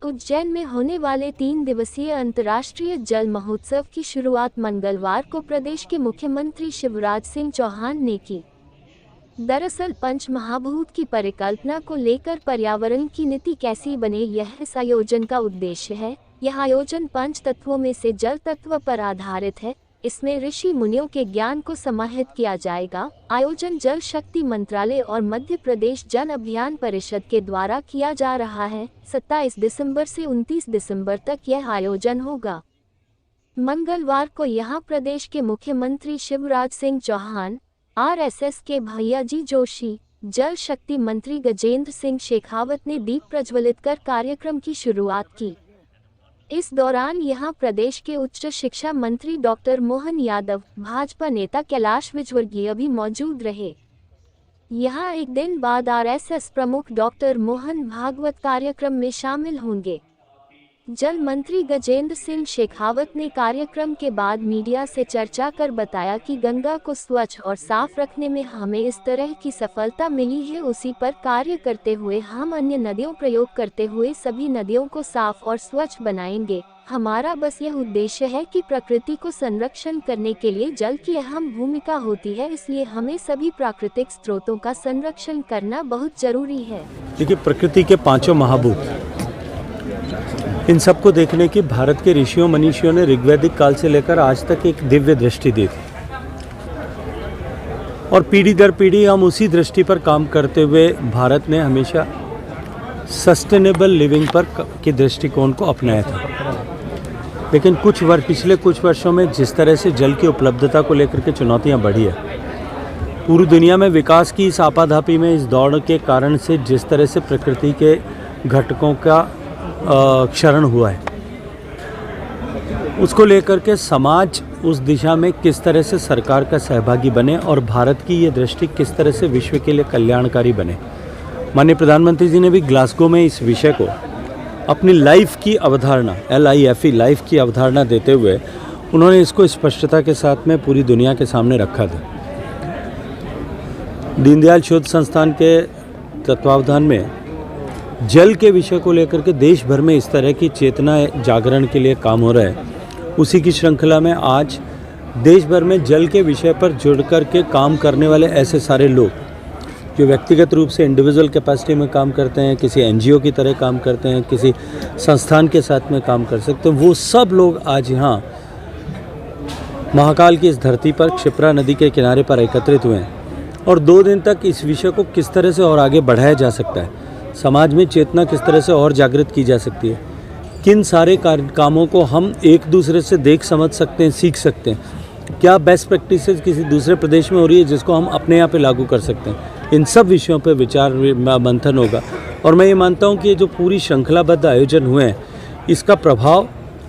उज्जैन में होने वाले 3 दिवसीय अंतर्राष्ट्रीय जल महोत्सव की शुरुआत मंगलवार को प्रदेश के मुख्यमंत्री शिवराज सिंह चौहान ने की। दरअसल पंच महाभूत की परिकल्पना को लेकर पर्यावरण की नीति कैसी बने, यह इस आयोजन का उद्देश्य है। यह आयोजन 5 तत्वों में से जल तत्व पर आधारित है। इसमें ऋषि मुनियों के ज्ञान को समाहित किया जाएगा। आयोजन जल शक्ति मंत्रालय और मध्य प्रदेश जन अभियान परिषद के द्वारा किया जा रहा है। 27 दिसंबर से 29 दिसंबर तक यह आयोजन होगा। मंगलवार को यहां प्रदेश के मुख्यमंत्री शिवराज सिंह चौहान, आरएसएस के भैयाजी जोशी, जल शक्ति मंत्री गजेंद्र सिंह शेखावत ने दीप प्रज्वलित कर कार्यक्रम की शुरुआत की। इस दौरान यहां प्रदेश के उच्च शिक्षा मंत्री डॉक्टर मोहन यादव, भाजपा नेता कैलाश विजयवर्गीय भी मौजूद रहे। यहां एक दिन बाद आरएसएस प्रमुख डॉक्टर मोहन भागवत कार्यक्रम में शामिल होंगे। जल मंत्री गजेंद्र सिंह शेखावत ने कार्यक्रम के बाद मीडिया से चर्चा कर बताया कि गंगा को स्वच्छ और साफ रखने में हमें इस तरह की सफलता मिली है, उसी पर कार्य करते हुए हम अन्य नदियों प्रयोग करते हुए सभी नदियों को साफ और स्वच्छ बनाएंगे। हमारा बस यह उद्देश्य है कि प्रकृति को संरक्षण करने के लिए जल की अहम भूमिका होती है, इसलिए हमें सभी प्राकृतिक स्रोतों का संरक्षण करना बहुत जरूरी है। देखिए, प्रकृति के 5 महाभूत, इन सबको देखने की भारत के ऋषियों मनीषियों ने ऋग्वैदिक काल से लेकर आज तक एक दिव्य दृष्टि दी थी और पीढ़ी दर पीढ़ी हम उसी दृष्टि पर काम करते हुए भारत ने हमेशा सस्टेनेबल लिविंग पर के दृष्टिकोण को अपनाया था। लेकिन पिछले कुछ वर्षों में जिस तरह से जल की उपलब्धता को लेकर के चुनौतियां बढ़ी है, पूरी दुनिया में विकास की इस आपाधापी में, इस दौड़ के कारण से जिस तरह से प्रकृति के घटकों का क्षरण हुआ है, उसको लेकर के समाज उस दिशा में किस तरह से सरकार का सहभागी बने और भारत की ये दृष्टि किस तरह से विश्व के लिए कल्याणकारी बने। माननीय प्रधानमंत्री जी ने भी ग्लासगो में इस विषय को अपनी लाइफ की अवधारणा, LIFE लाइफ की अवधारणा देते हुए उन्होंने इसको स्पष्टता के साथ में पूरी दुनिया के सामने रखा था। दीनदयाल शोध संस्थान के तत्वावधान में जल के विषय को लेकर के देश भर में इस तरह की चेतना जागरण के लिए काम हो रहा है। उसी की श्रृंखला में आज देश भर में जल के विषय पर जुड़ कर के काम करने वाले ऐसे सारे लोग जो व्यक्तिगत रूप से इंडिविजुअल कैपेसिटी में काम करते हैं, किसी NGO की तरह काम करते हैं, किसी संस्थान के साथ में काम कर सकते हैं, वो सब लोग आज यहाँ महाकाल की इस धरती पर क्षिप्रा नदी के किनारे पर एकत्रित हुए हैं और 2 दिन तक इस विषय को किस तरह से और आगे बढ़ाया जा सकता है, समाज में चेतना किस तरह से और जागृत की जा सकती है, किन सारे कामों को हम एक दूसरे से देख समझ सकते हैं, सीख सकते हैं, क्या बेस्ट प्रैक्टिसेस किसी दूसरे प्रदेश में हो रही है जिसको हम अपने यहाँ पे लागू कर सकते हैं, इन सब विषयों पे विचार मंथन होगा। और मैं ये मानता हूँ कि ये जो पूरी श्रृंखलाबद्ध आयोजन हुए हैं, इसका प्रभाव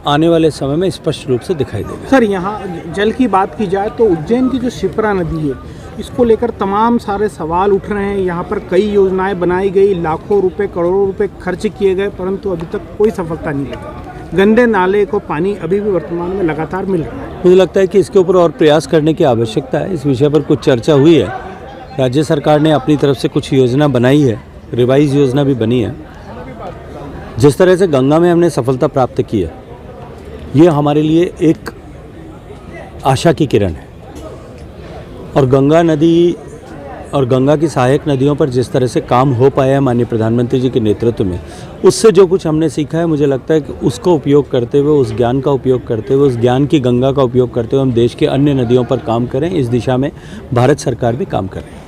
आने वाले समय में स्पष्ट रूप से दिखाई देगा। सर, यहाँ जल की बात की जाए तो उज्जैन की जो क्षिप्रा नदी है, इसको लेकर तमाम सारे सवाल उठ रहे हैं। यहाँ पर कई योजनाएं बनाई गई, लाखों रुपए करोड़ों रुपए खर्च किए गए, परंतु अभी तक कोई सफलता नहीं लगी। गंदे नाले को पानी अभी भी वर्तमान में लगातार मिल रहा है। मुझे लगता है कि इसके ऊपर और प्रयास करने की आवश्यकता है। इस विषय पर कुछ चर्चा हुई है, राज्य सरकार ने अपनी तरफ से कुछ योजना बनाई है, रिवाइज योजना भी बनी है। जिस तरह से गंगा में हमने सफलता प्राप्त की है, ये हमारे लिए एक आशा की किरण है। और गंगा नदी और गंगा की सहायक नदियों पर जिस तरह से काम हो पाया है माननीय प्रधानमंत्री जी के नेतृत्व में, उससे जो कुछ हमने सीखा है, मुझे लगता है कि उसको उपयोग करते हुए, उस ज्ञान का उपयोग करते हुए, उस ज्ञान की गंगा का उपयोग करते हुए हम देश की अन्य नदियों पर काम करें। इस दिशा में भारत सरकार भी काम करे।